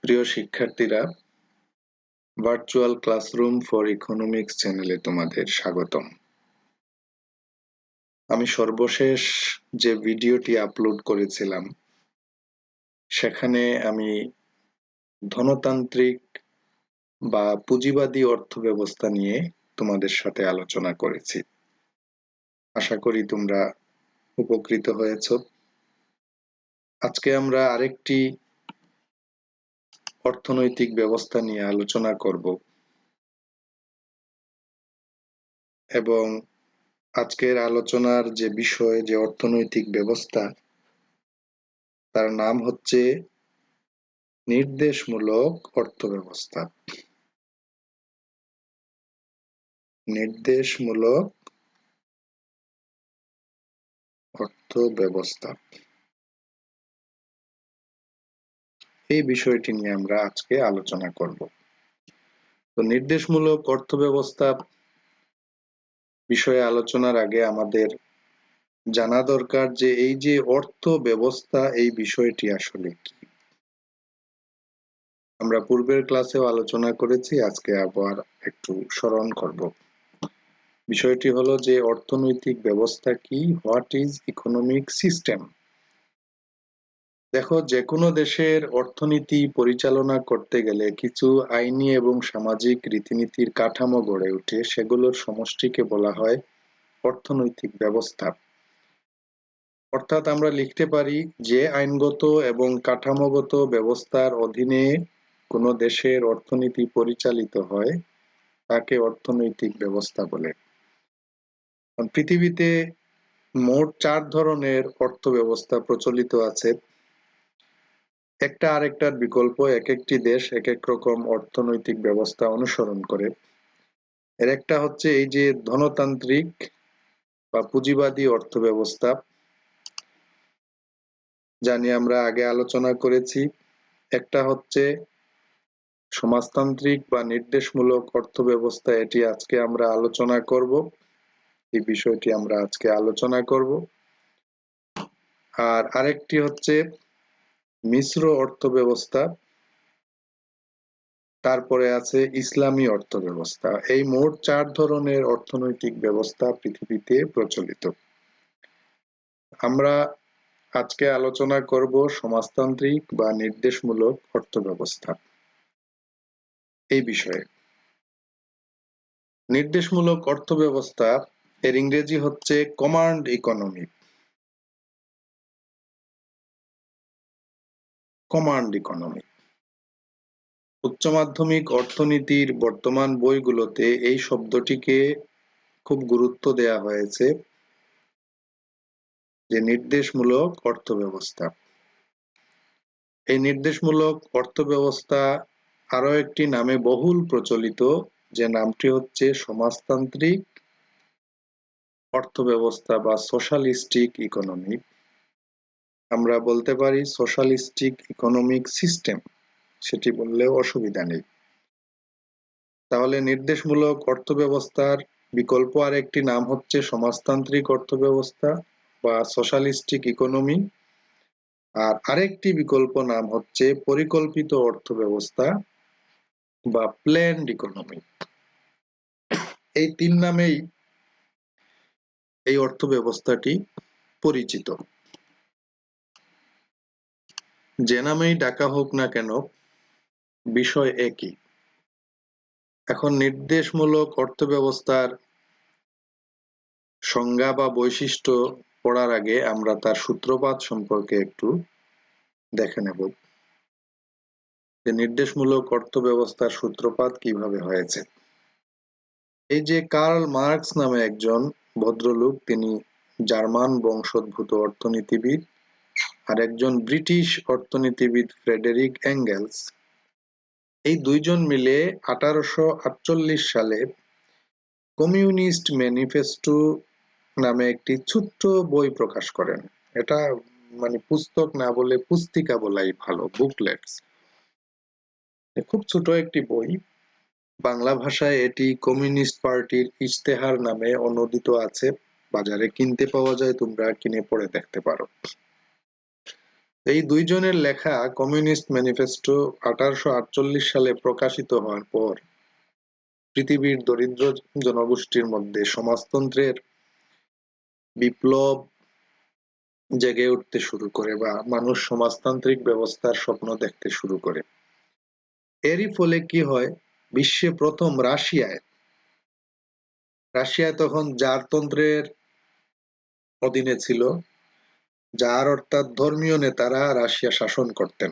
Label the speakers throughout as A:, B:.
A: প্রিয় শিক্ষার্থীরা, virtual classroom for economics চ্যানেলে তোমাদের স্বাগতম। আমি সর্বশেষ যে ভিডিওটি আপলোড করেছিলাম সেখানে আমি ধনতান্ত্রিক বা পুঁজিবাদী অর্থব্যবস্থা নিয়ে তোমাদের সাথে আলোচনা করেছি। আশা করি তোমরা উপকৃত হয়েছ। আজকে আমরা আরেকটি অর্থনৈতিক ব্যবস্থা নিয়ে আলোচনা করব এবং আজকের আলোচনার যে বিষয়, যে অর্থনৈতিক ব্যবস্থা, তার নাম হচ্ছে নির্দেশমূলক অর্থব্যবস্থা। নির্দেশমূলক অর্থব্যবস্থা, এই বিষয়টি নিয়ে আমরা আজকে আলোচনা করব। তো নির্দেশমূলক অর্থব্যবস্থা বিষয়ে আলোচনার আগে আমাদের জানা দরকার যে এই যে অর্থ ব্যবস্থা, এই বিষয়টি আসলে কি। আমরা পূর্বের ক্লাসেও আলোচনা করেছি, আজকে আবার একটু স্মরণ করব। বিষয়টি হলো যে অর্থনৈতিক ব্যবস্থা কি, হোয়াট ইজ ইকোনমিক সিস্টেম। দেখো, যে কোনো দেশের অর্থনীতি পরিচালনা করতে গেলে কিছু আইনি এবং সামাজিক রীতিনীতির কাঠামো গড়ে ওঠে, সেগুলোর সমষ্টিকে বলা হয় অর্থনৈতিক ব্যবস্থা। অর্থাৎ আমরা লিখতে পারি যে আইনগত এবং কাঠামোগত ব্যবস্থার অধীনে কোনো দেশের অর্থনীতি পরিচালিত হয় তাকে অর্থনৈতিক ব্যবস্থা বলে। পৃথিবীতে মোট 4 ধরনের অর্থ ব্যবস্থা প্রচলিত আছে। একটা আরেকটার বিকল্প, এক একটি দেশ এক এক রকম অর্থনৈতিক ব্যবস্থা অনুসরণ করে। এর একটা হচ্ছে এই যে ধনতান্ত্রিক বা পুঁজিবাদী অর্থ ব্যবস্থা, যা নিয়ে আমরা আগে আলোচনা করেছি। একটা হচ্ছে সমাজতান্ত্রিক বা নির্দেশমূলক অর্থ ব্যবস্থা, এটি আজকে আমরা আলোচনা করব। এই বিষয়টি আমরা আজকে আলোচনা করব। আর আরেকটি হচ্ছে মিশ্র অর্থ ব্যবস্থা, তারপরে আছে ইসলামী অর্থ ব্যবস্থা। এই মোট 4 ধরনের অর্থনৈতিক ব্যবস্থা পৃথিবীতে প্রচলিত। আমরা আজকে আলোচনা করব সমাজতান্ত্রিক বা নির্দেশমূলক অর্থ ব্যবস্থা এই বিষয়ে। নির্দেশমূলক অর্থ ব্যবস্থা এর ইংরেজি হচ্ছে কমান্ড ইকোনমি। Command economy. উচ্চ মাধ্যমিক অর্থনীতির বর্তমান বইগুলোতে এই শব্দটিকে খুব গুরুত্ব দেয়া হয়েছে, যে নির্দেশমূলক অর্থ ব্যবস্থা। এই নির্দেশমূলক অর্থ ব্যবস্থা আরো একটি নামে বহুল প্রচলিত, যে নামটি হচ্ছে সমাজতান্ত্রিক অর্থ ব্যবস্থা বা সোশ্যালিস্টিক ইকোনমি। আমরা বলতে পারি সোশ্যালিস্টিক ইকোনমিক সিস্টেম, সেটি বললেও অসুবিধা নেই। তাহলে নির্দেশমূলক অর্থ ব্যবস্থার বিকল্প আরেকটি নাম হচ্ছে সমাজতান্ত্রিক অর্থ ব্যবস্থা বা সোশ্যালিস্টিক ইকোনমি, আর আরেকটি বিকল্প নাম হচ্ছে পরিকল্পিত অর্থ ব্যবস্থা বা প্ল্যান্ড ইকোনমি। এই 3 নামেই এই অর্থ ব্যবস্থাটি পরিচিত। যে নামেই ডাকা হোক না কেন, বিষয় একই। এখন নির্দেশমূলক অর্থ ব্যবস্থার সংজ্ঞা বা বৈশিষ্ট্য পড়ার আগে আমরা তার সূত্রপাত সম্পর্কে একটু দেখে নেব, যে নির্দেশমূলক অর্থ ব্যবস্থার সূত্রপাত কিভাবে হয়েছে। এই যে কার্ল মার্কস নামে একজন ভদ্রলোক, তিনি জার্মান বংশোদ্ভূত অর্থনীতিবিদ, আর একজন ব্রিটিশ অর্থনীতিবিদ ফ্রেডেরিক এঙ্গেলস, এই দুইজন মিলে 1848 সালে কমিউনিস্ট ম্যানিফেস্টো নামে একটি ছোট্ট বই প্রকাশ করেন। এটা মানে পুস্তক না বলে পুস্তিকা বলাই ভালো, বুকলেটস। খুব ছোট একটি বই। বাংলা ভাষায় এটি কমিউনিস্ট পার্টির ইশতেহার নামে অনূদিত আছে, বাজারে কিনতে পাওয়া যায়, তোমরা কিনে পড়ে দেখতে পারো। এই দুইজনের লেখা কমিউনিস্ট ম্যানিফেস্টো 1848 সালে প্রকাশিত হওয়ার পর পৃথিবীর দরিদ্র জনগোষ্ঠীর মধ্যে সমাজতন্ত্রের বিপ্লব জেগে উঠতে শুরু করে বা মানুষ সমাজতান্ত্রিক ব্যবস্থার স্বপ্ন দেখতে শুরু করে। এরই ফলে কি হয়, বিশ্বে প্রথম রাশিয়ায় তখন জারতন্ত্রের অধীনে ছিল। জার অর্থাৎ ধর্মীয় নেতারা রাশিয়া শাসন করতেন।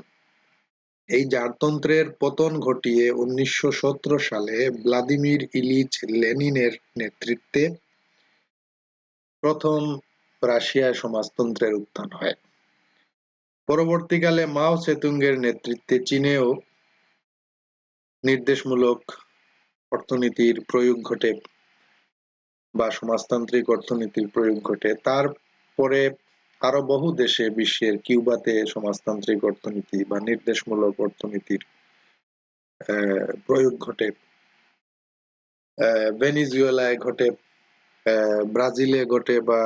A: এই জারতন্ত্রের পতন ঘটিয়ে 1917 সালে ভ্লাদিমির ইলিচ লেনিনের নেতৃত্বে প্রথম রাশিয়ায় সমাজতন্ত্রের উত্থান হয়। পরবর্তীকালে মাও সেতুংয়ের নেতৃত্বে চীনেও নির্দেশমূলক অর্থনীতির প্রয়োগ ঘটে বা সমাজতান্ত্রিক অর্থনীতির প্রয়োগ ঘটে। তারপরে আরো বহু দেশে, বিশ্বের কিউবাতে সমাজতান্ত্রিক অর্থনীতি বা নির্দেশমূলক অর্থনীতির প্রয়োগ ঘটে, ভেনিজুয়েলায় ঘটে, ব্রাজিলে ঘটে বা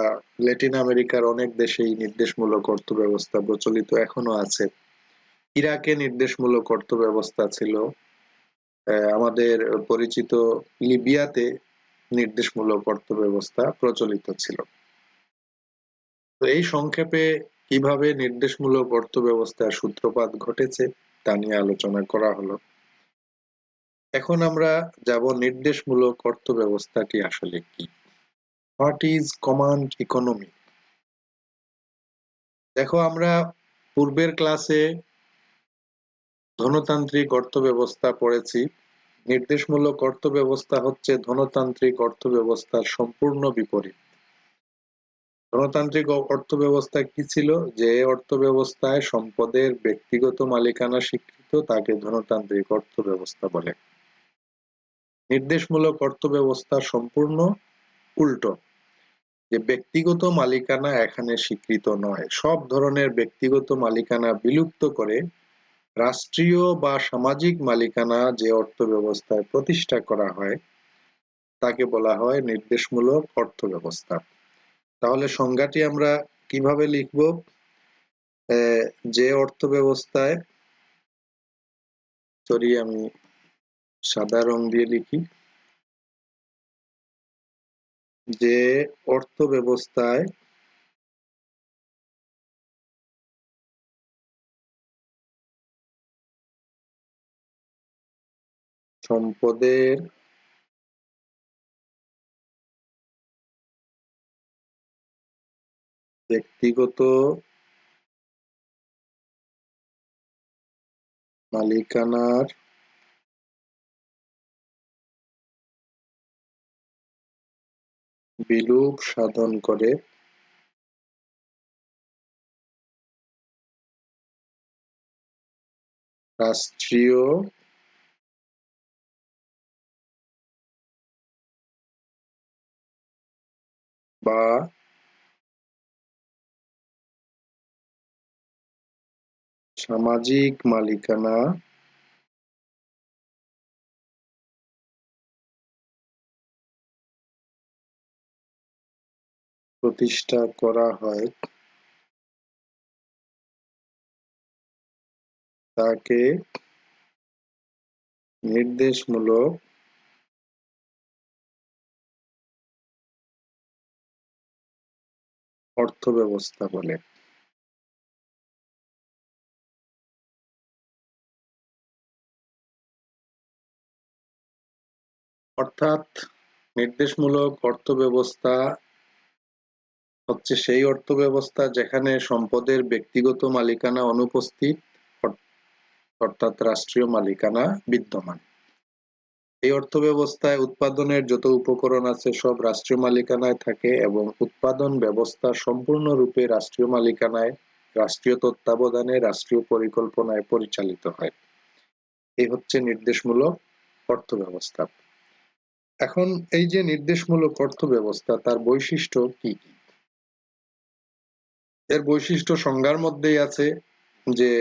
A: ল্যাটিন আমেরিকার অনেক দেশেই নির্দেশমূলক অর্থ ব্যবস্থা প্রচলিত এখনো আছে। ইরাকে নির্দেশমূলক অর্থ ব্যবস্থা ছিল। আমাদের পরিচিত লিবিয়াতে নির্দেশমূলক অর্থ ব্যবস্থা প্রচলিত ছিল। তো এই সংক্ষেপে কিভাবে নির্দেশমূলক অর্থ ব্যবস্থার সূত্রপাত ঘটেছে তা নিয়ে আলোচনা করা হলো। এখন আমরা যাব নির্দেশমূলক অর্থ ব্যবস্থাটি আসলে কি। What is command economy? দেখো, আমরা পূর্বের ক্লাসে ধনতান্ত্রিক অর্থ ব্যবস্থা পড়েছি। নির্দেশমূলক অর্থ ব্যবস্থা হচ্ছে ধনতান্ত্রিক অর্থ ব্যবস্থার সম্পূর্ণ বিপরীত। ধনতান্ত্রিক অর্থ ব্যবস্থা কি ছিল? যে অর্থ ব্যবস্থায় সম্পদের ব্যক্তিগত মালিকানা স্বীকৃত তাকে ধনতান্ত্রিক অর্থ ব্যবস্থা বলে। নির্দেশমূলক অর্থ ব্যবস্থা সম্পূর্ণ উল্টো, যে ব্যক্তিগত মালিকানা এখানে স্বীকৃত নয়। সব ধরনের ব্যক্তিগত মালিকানা বিলুপ্ত করে রাষ্ট্রীয় বা সামাজিক মালিকানা যে অর্থ ব্যবস্থায় প্রতিষ্ঠা করা হয় তাকে বলা হয় নির্দেশমূলক অর্থ ব্যবস্থা। তাহলে সংজ্ঞাটি আমরা কিভাবে লিখব? যে অর্থ ব্যবস্থায়, আমি সাদা রং দিয়ে লিখি, যে অর্থ ব্যবস্থায় সম্পদের ব্যক্তিগত মালিকানার বিলোপ সাধন করে রাষ্ট্রীয় বা সামাজিক মালিকানা প্রতিষ্ঠা করা হয় তাকে নির্দেশমূলক অর্থ ব্যবস্থা বলে। অর্থাৎ নির্দেশমূলক অর্থ ব্যবস্থা হচ্ছে সেই অর্থ ব্যবস্থা যেখানে সম্পদের ব্যক্তিগত মালিকানা অনুপস্থিত, অর্থাৎ রাষ্ট্রীয় মালিকানা বিদ্যমান। এই অর্থ ব্যবস্থায় উৎপাদনের যত উপকরণ আছে সব রাষ্ট্রীয় মালিকানায় থাকে এবং উৎপাদন ব্যবস্থা সম্পূর্ণরূপে রাষ্ট্রীয় মালিকানায়, রাষ্ট্রীয় তত্ত্বাবধানে, রাষ্ট্রীয় পরিকল্পনায় পরিচালিত হয়। এই হচ্ছে নির্দেশমূলক অর্থ ব্যবস্থা। এখন এই যে নির্দেশমূলক অর্থ ব্যবস্থা, তার বৈশিষ্ট্য কি কি? এর বৈশিষ্ট্য সংজ্ঞার মধ্যেই আছে যে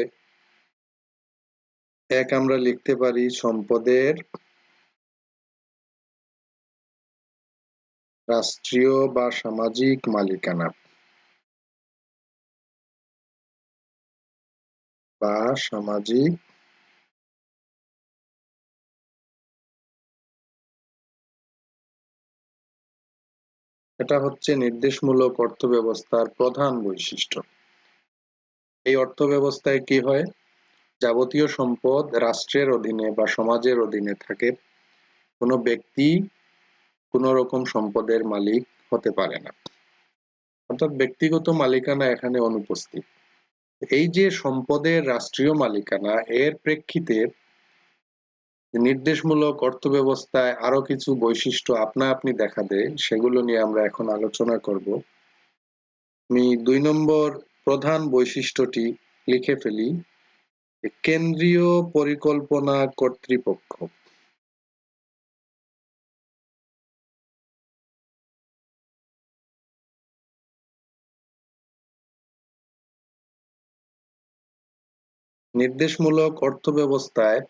A: এক, আমরা লিখতে পারি সম্পদের রাষ্ট্রীয় বা সামাজিক মালিকানা। বা সামাজিক এটা হচ্ছে নির্দেশমূলক অর্থব্যবস্থার প্রধান বৈশিষ্ট্য। এই অর্থব্যবস্থায় কি হয়? যাবতীয় সম্পদ রাষ্ট্রের অধীনে বা সমাজের অধীনে থাকে। কোনো ব্যক্তি কোনো রকম সম্পদের মালিক হতে পারে না, অর্থাৎ ব্যক্তিগত মালিকানা এখানে অনুপস্থিত। এই যে সম্পদের রাষ্ট্রীয় মালিকানা, এর প্রেক্ষিতে নির্দেশমূলক অর্থব্যবস্থায় আরো কিছু বৈশিষ্ট্য আপনা আপনি দেখা দেয়, সেগুলো নিয়ে আমরা এখন আলোচনা করব। আমি 2 নম্বর প্রধান বৈশিষ্ট্যটি লিখে ফেলি, কেন্দ্রীয় পরিকল্পনা কর্তৃপক্ষ। নির্দেশমূলক অর্থব্যবস্থায়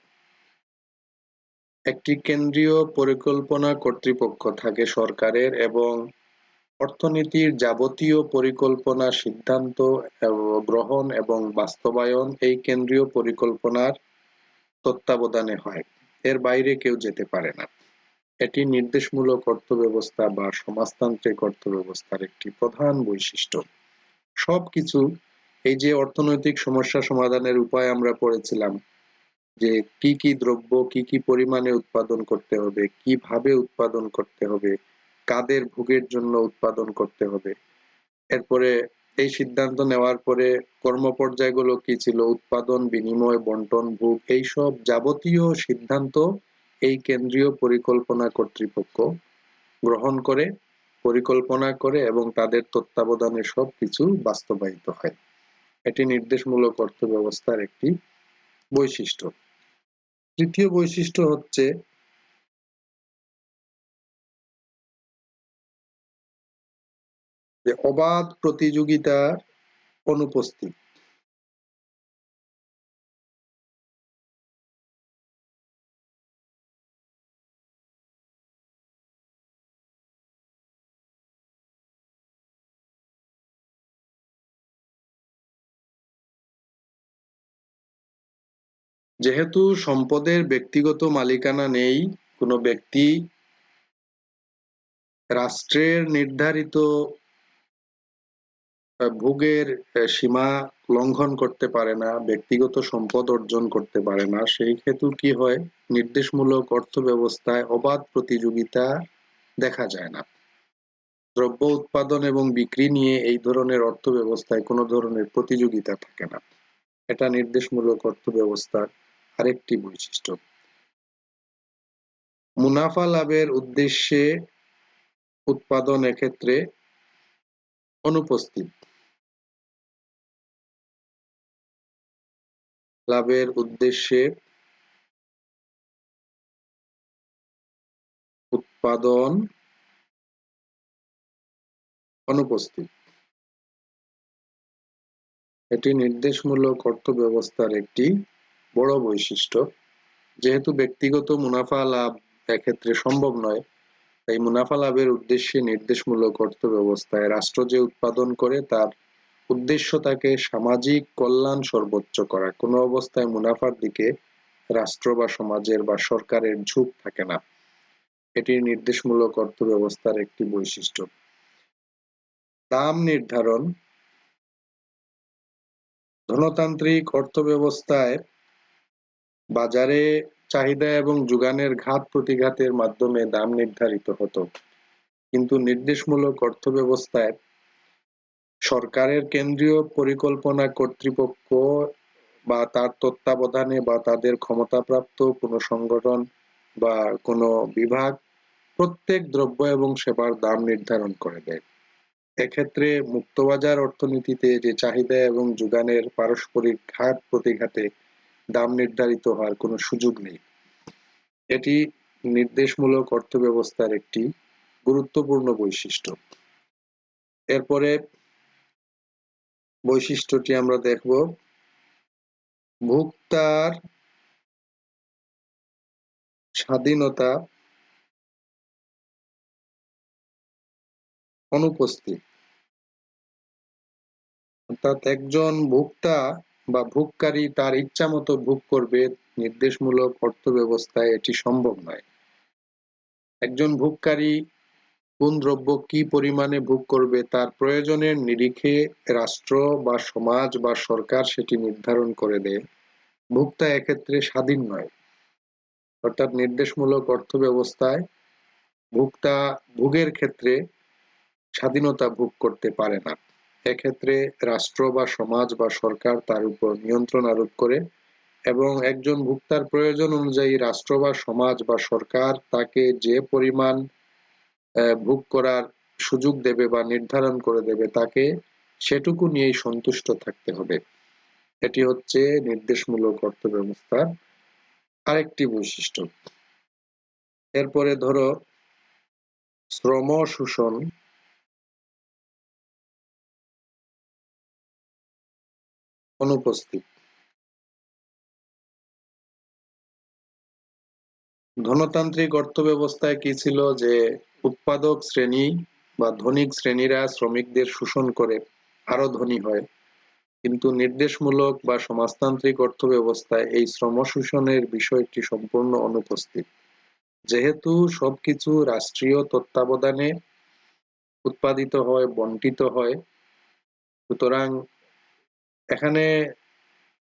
A: একটি কেন্দ্রীয় পরিকল্পনা কর্তৃপক্ষ থাকে সরকারের, এবং অর্থনীতির যাবতীয় পরিকল্পনা, সিদ্ধান্ত গ্রহণ এবং বাস্তবায়ন এই কেন্দ্রীয় পরিকল্পনার তত্ত্বাবধানে হয়। এর বাইরে কেউ যেতে পারে না। এটি নির্দেশমূলক অর্থব্যবস্থা বা সমাজতান্ত্রিক অর্থব্যবস্থার একটি প্রধান বৈশিষ্ট্য। সবকিছু, এই যে অর্থনৈতিক সমস্যা সমাধানের উপায় আমরা পড়েছিলাম, যে কি কি দ্রব্য কি কি পরিমাণে উৎপাদন করতে হবে, কিভাবে উৎপাদন করতে হবে, কাদের ভোগের জন্য উৎপাদন করতে হবে। এরপরে এই সিদ্ধান্ত নেওয়ার পরে কর্মপর্যায়গুলো কি ছিল, উৎপাদন, বিনিময়, বন্টন, ভোগ, এইসব যাবতীয় সিদ্ধান্ত এই কেন্দ্রীয় পরিকল্পনা কর্তৃপক্ষ গ্রহণ করে, পরিকল্পনা করে এবং তাদের তত্ত্বাবধানে সবকিছু বাস্তবায়িত হয়। এটি নির্দেশমূলক অর্থব্যবস্থার একটি বৈশিষ্ট্য। তৃতীয় বৈশিষ্ট্য হচ্ছে যে অবাধ প্রতিযোগিতার অনুপস্থিত। যেহেতু সম্পদের ব্যক্তিগত মালিকানা নেই, কোনো ব্যক্তি রাষ্ট্রের নির্ধারিত ভোগের সীমা লঙ্ঘন করতে পারে না, ব্যক্তিগত সম্পদ অর্জন করতে পারে না, সেই হেতু কি হয়, নির্দেশমূলক অর্থব্যবস্থায় অবাধ প্রতিযোগিতা দেখা যায় না। দ্রব্য উৎপাদন এবং বিক্রি নিয়ে এই ধরনের অর্থব্যবস্থায় কোনো ধরনের প্রতিযোগিতা থাকে না। এটা নির্দেশমূলক অর্থব্যবস্থার আরেকটি বৈশিষ্ট্য। মুনাফা লাভের উদ্দেশ্যে উৎপাদন এক্ষেত্রে অনুপস্থিত। লাভের উদ্দেশ্যে উৎপাদন অনুপস্থিত। এটি নির্দেশমূলক অর্থব্যবস্থার একটি বড় বৈশিষ্ট্য। যেহেতু ব্যক্তিগত মুনাফা লাভ এক্ষেত্রে সম্ভব নয়, তাই মুনাফা লাভের উদ্দেশ্যে নির্দেশমূলক অর্থব্যবস্থায় রাষ্ট্র যে উৎপাদন করে তার উদ্দেশ্য থাকে সামাজিক কল্যাণ সর্বোচ্চ করা। কোনো অবস্থায় মুনাফার দিকে রাষ্ট্র বা সমাজের বা সরকারের ঝোঁক থাকে না। এটি নির্দেশমূলক অর্থব্যবস্থার একটি বৈশিষ্ট্য। দাম নির্ধারণ। ধনতান্ত্রিক অর্থব্যবস্থায় বাজারে চাহিদা এবং যোগানের ঘাত প্রতিঘাতের মাধ্যমে দাম নির্ধারিত হতো, কিন্তু নির্দেশমূলক অর্থব্যবস্থায় সরকারের কেন্দ্রীয় পরিকল্পনা কর্তৃপক্ষ বা তার তত্ত্বাবধানে বা তাদের ক্ষমতাপ্রাপ্ত কোনো সংগঠন বা কোনো বিভাগ প্রত্যেক দ্রব্য এবং সেবার দাম নির্ধারণ করে দেয়। এক্ষেত্রে মুক্তবাজার অর্থনীতিতে যে চাহিদা এবং যোগানের পারস্পরিক ঘাত প্রতিঘাতে দাম নির্ধারিত হওয়ার কোনো সুযোগ নেই। এটি নির্দেশমূলক অর্থব্যবস্থার একটি গুরুত্বপূর্ণ বৈশিষ্ট্য। এরপরে বৈশিষ্ট্যটি আমরা দেখব, ভোক্তার স্বাধীনতা অনুপস্থিত। অর্থাৎ একজন ভোক্তা বা ভোগকারী তার ইচ্ছা মতো ভোগ করবে নির্দেশমূলক অর্থব্যবস্থায় এটি সম্ভব নয়। একজন ভোগকারী কোন দ্রব্য কি পরিমাণে ভোগ করবে তার প্রয়োজনের নিরিখে রাষ্ট্র বা সমাজ বা সরকার সেটি নির্ধারণ করে দেয়। ভোক্তা এক্ষেত্রে স্বাধীন নয়। অর্থাৎ নির্দেশমূলক অর্থব্যবস্থায় ভোক্তা ভোগের ক্ষেত্রে স্বাধীনতা ভোগ করতে পারে না। এক্ষেত্রে রাষ্ট্র বা সমাজ বা সরকার তার উপর নিয়ন্ত্রণ আরোপ করে এবং একজন ভোক্তার প্রয়োজন অনুযায়ী রাষ্ট্র বা সমাজ বা সরকার তাকে যে পরিমাণ ভোগ করার সুযোগ দেবে বা নির্ধারণ করে দেবে তাকে সেটুকু নিয়েই সন্তুষ্ট থাকতে হবে। এটি হচ্ছে নির্দেশমূলক অর্থব্যবস্থার আরেকটি বৈশিষ্ট্য। এরপরে ধরো শ্রম শোষণ অনুপস্থিত। ধনতান্ত্রিক অর্থব্যবস্থায় কি ছিল যে উৎপাদক শ্রেণী বা ধনিক শ্রেণীরা শ্রমিকদের শোষণ করে আরো ধনী হয়, কিন্তু নির্দেশমূলক বা সমাজতান্ত্রিক অর্থব্যবস্থায় এই শ্রম শোষণের বিষয়টি সম্পূর্ণ অনুপস্থিত। যেহেতু সবকিছু রাষ্ট্রীয় তত্ত্বাবধানে উৎপাদিত হয়, বণ্টিত হয়, সুতরাং এখানে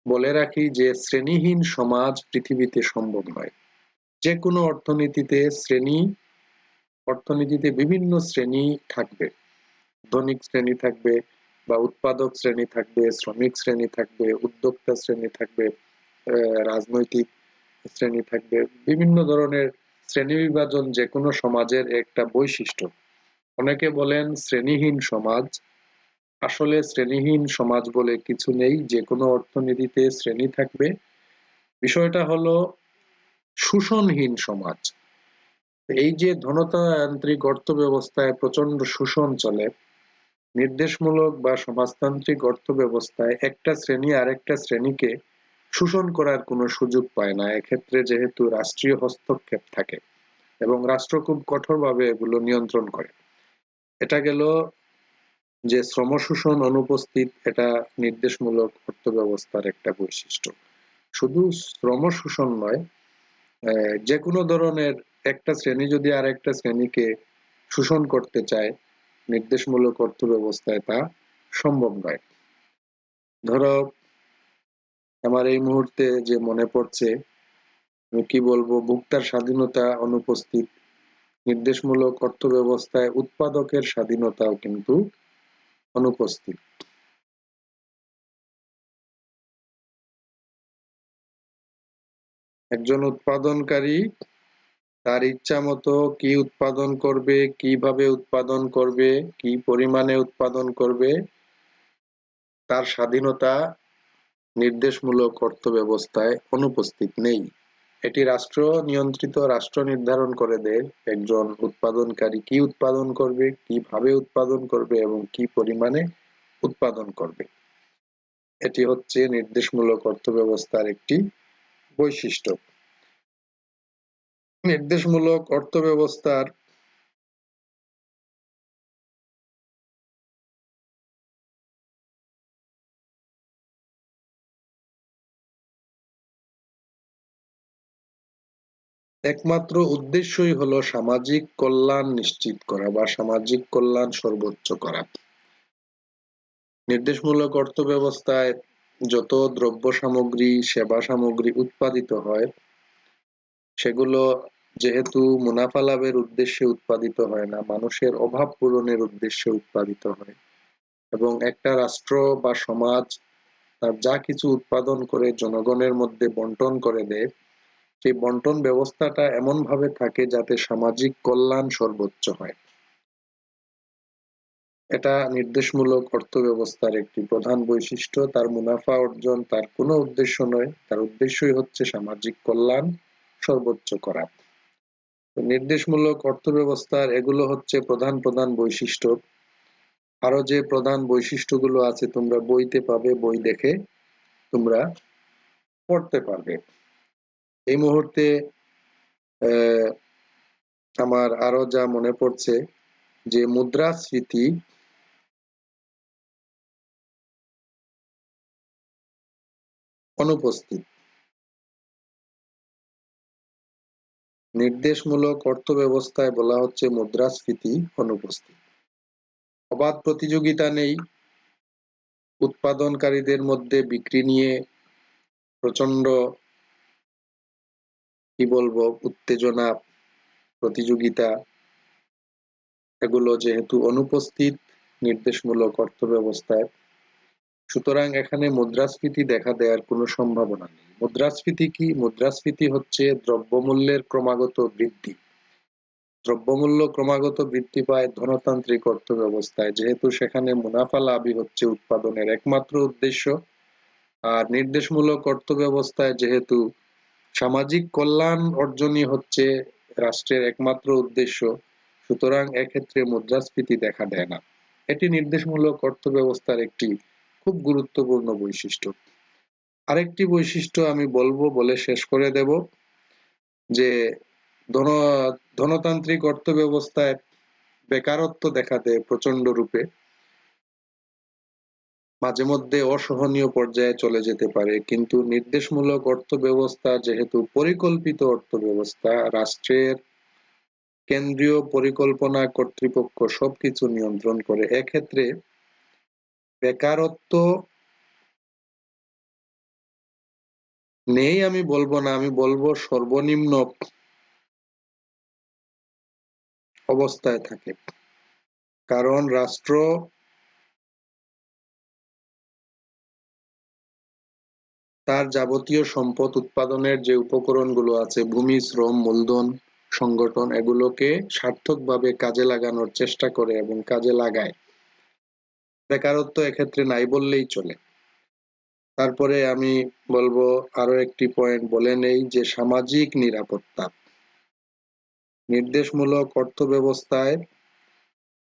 A: বলে রাখি যে শ্রেণীহীন সমাজ পৃথিবীতে সম্ভব নয়। যে কোনো অর্থনীতিতে বিভিন্ন শ্রেণী থাকবে। ধনিক শ্রেণী থাকবে বা উৎপাদক শ্রেণী থাকবে, শ্রমিক শ্রেণী থাকবে, উদ্যোক্তা শ্রেণী থাকবে, রাজনৈতিক শ্রেণী থাকবে। বিভিন্ন ধরনের শ্রেণী বিভাজন যে কোনো সমাজের একটা বৈশিষ্ট্য। অনেকে বলেন শ্রেণীহীন সমাজ, আসলে শ্রেণীহীন সমাজ বলে কিছু নেই। যে কোনো অর্থনীতিতে শ্রেণী থাকবে। বিষয়টা হলো শোষণহীন সমাজ। এই যে ধনতান্ত্রিক অর্থব্যবস্থায় প্রচন্ড শোষণ চলে, নির্দেশমূলক বা সমাজতান্ত্রিক অর্থব্যবস্থায় একটা শ্রেণী আরেকটা শ্রেণীকে শোষণ করার কোনো সুযোগ পায় না। এক্ষেত্রে যেহেতু রাষ্ট্রীয় হস্তক্ষেপ থাকে এবং রাষ্ট্র খুব কঠোরভাবে এগুলো নিয়ন্ত্রণ করে। এটা গেল যে শ্রম শোষণ অনুপস্থিত, এটা নির্দেশমূলক অর্থব্যবস্থার একটা বৈশিষ্ট্য। শুধু শ্রম শোষণ নয়, যে কোনো ধরনের একটা শ্রেণী যদি আর একটা শ্রেণীকে শোষণ করতে চায় নির্দেশমূলক অর্থব্যবস্থায় তা সম্ভব নয়। ধরো আমার এই মুহূর্তে যে মনে পড়ছে, আমি কি বলবো, ভোক্তার স্বাধীনতা অনুপস্থিত। নির্দেশমূলক অর্থব্যবস্থায় উৎপাদকের স্বাধীনতাও কিন্তু অনুপস্থিত। একজন উৎপাদনকারী তার ইচ্ছা মতো কি উৎপাদন করবে, কিভাবে উৎপাদন করবে, কি পরিমাণে উৎপাদন করবে, তার স্বাধীনতা নির্দেশমূলক অর্থব্যবস্থায় অনুপস্থিত নেই। এটি রাষ্ট্র নিয়ন্ত্রিত, রাষ্ট্র নির্ধারণ করে দেয় একজন উৎপাদনকারী কি উৎপাদন করবে, কিভাবে উৎপাদন করবে এবং কি পরিমাণে উৎপাদন করবে। এটি হচ্ছে নির্দেশমূলক অর্থব্যবস্থার একটি বৈশিষ্ট্য। নির্দেশমূলক অর্থব্যবস্থার একমাত্র উদ্দেশ্যই হলো সামাজিক কল্যাণ নিশ্চিত করা বা সামাজিক কল্যাণ সর্বোচ্চ করা। নির্দেশমূলক অর্থব্যবস্থায় যত দ্রব্য সামগ্রী, সেবা সামগ্রী উৎপাদিত হয়, সেগুলো যেহেতু মুনাফা লাভের উদ্দেশ্যে উৎপাদিত হয় না, মানুষের অভাব পূরণের উদ্দেশ্যে উৎপাদিত হয়। এবং একটা রাষ্ট্র বা সমাজ তার যা কিছু উৎপাদন করে জনগণের মধ্যে বন্টন করে দেয়, সেই বন্টন ব্যবস্থাটা এমন ভাবে থাকে যাতে সামাজিক কল্যাণ সর্বোচ্চ হয়। এটা নির্দেশমূলক অর্থব্যবস্থার একটি প্রধান বৈশিষ্ট্য। তার মুনাফা অর্জন তার কোনো উদ্দেশ্য নয়, তার উদ্দেশ্যই হচ্ছে সামাজিক কল্যাণ সর্বোচ্চ করা। নির্দেশমূলক অর্থব্যবস্থার এগুলো হচ্ছে প্রধান প্রধান বৈশিষ্ট্য। আরো যে প্রধান বৈশিষ্ট্যগুলো আছে তোমরা বইতে পাবে, বই দেখে তোমরা পড়তে পারবে। এই মুহূর্তে আমার আরো যা মনে পড়ছে যে মুদ্রাস্ফীতি অনুপস্থিত। নির্দেশমূলক অর্থ ব্যবস্থায় বলা হচ্ছে মুদ্রাস্ফীতি অনুপস্থিত। অবাধ প্রতিযোগিতা নেই, উৎপাদনকারীদের মধ্যে বিক্রি নিয়ে প্রচন্ড উত্তেজনা, প্রতিযোগিতা, এগুলো যেহেতু অনুপস্থিত নির্দেশমূলক অর্থ ব্যবস্থায়, সুতরাং এখানে মুদ্রাস্ফীতি দেখা দেওয়ার কোনো সম্ভাবনা নেই। মুদ্রাস্ফীতি কি? মুদ্রাস্ফীতি হচ্ছে দ্রব্যমূল্যের ক্রমাগত বৃদ্ধি। দ্রব্যমূল্য ক্রমাগত বৃদ্ধি পায় ধনতান্ত্রিক অর্থ ব্যবস্থায়, যেহেতু সেখানে মুনাফা লাভই হচ্ছে উৎপাদনের একমাত্র উদ্দেশ্য। আর নির্দেশমূলক অর্থ ব্যবস্থায় যেহেতু সামাজিক কল্যাণ অর্জনই হচ্ছে রাষ্ট্রের একমাত্র উদ্দেশ্য, সুতরাং এক্ষেত্রে মুদ্রাস্ফীতি দেখা দেয় না। এটি নির্দেশমূলক অর্থ ব্যবস্থার একটি খুব গুরুত্বপূর্ণ বৈশিষ্ট্য। আরেকটি বৈশিষ্ট্য আমি বলবো, বলে শেষ করে দেব, যে ধনতান্ত্রিক অর্থ ব্যবস্থায় বেকারত্ব দেখা দেয় প্রচন্ড রূপে, মাঝে মধ্যে অসহনীয় পর্যায়ে চলে যেতে পারে। কিন্তু নির্দেশমূলক অর্থ ব্যবস্থা যেহেতু পরিকল্পিত অর্থ ব্যবস্থা, রাষ্ট্রের কেন্দ্রীয় পরিকল্পনা কর্তৃপক্ষ সবকিছু নিয়ন্ত্রণ করে, এক্ষেত্রে বেকারত্ব নেই আমি বলবো না, আমি বলবো সর্বনিম্ন অবস্থায় থাকে। কারণ রাষ্ট্র তার যাবতীয় সম্পদ উৎপাদনের যে উপকরণগুলো আছে, ভূমি, শ্রম, মূলধন, সংগঠন, এগুলোকে সার্থকভাবে কাজে লাগানোর চেষ্টা করে এবং কাজে লাগায়। বেকারত্ব এক্ষেত্রে নাই বললেই চলে। তারপরে আমি বলবো আরো একটি পয়েন্ট বলে নেই, যে সামাজিক নিরাপত্তা। নির্দেশমূলক অর্থ ব্যবস্থায়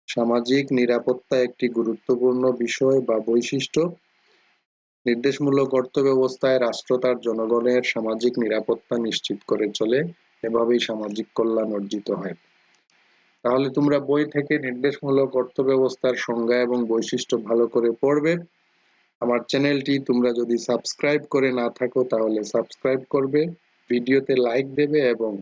A: সামাজিক নিরাপত্তা একটি গুরুত্বপূর্ণ বিষয় বা বৈশিষ্ট্য। নির্দেশমূলক অর্থ ব্যবস্থায় রাষ্ট্র তার জনগণের সামাজিক নিরাপত্তা নিশ্চিত করে চলে, এভাবেই সামাজিক কল্যাণ অর্জিত হয়। তাহলে তোমরা বই থেকে নির্দেশমূলক অর্থ ব্যবস্থার সংজ্ঞা এবং বৈশিষ্ট্য ভালো করে পড়বে। আমার চ্যানেলটি তোমরা যদি সাবস্ক্রাইব করে না থাকো তাহলে সাবস্ক্রাইব করবে, ভিডিওতে লাইক দেবে এবং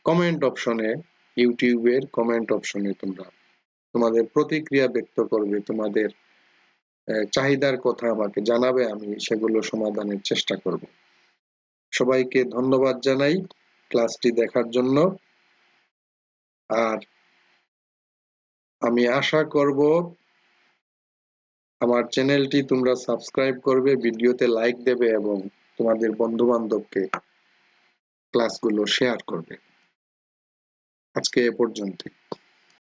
A: কমেন্ট অপশনে, ইউটিউবের কমেন্ট অপশনে তোমরা তোমাদের প্রতিক্রিয়া ব্যক্ত করবে, তোমাদের চাহিদার কথা আমাকে জানাবে, আমি সেগুলো সমাধানের চেষ্টা করব। সবাইকে ধন্যবাদ জানাই ক্লাসটি দেখার জন্য। আর আমি আশা করব আমার চ্যানেলটি তোমরা সাবস্ক্রাইব করবে, ভিডিওতে লাইক দেবে এবং তোমাদের বন্ধু বান্ধবকে ক্লাসগুলো শেয়ার করবে। আজকে এ পর্যন্ত।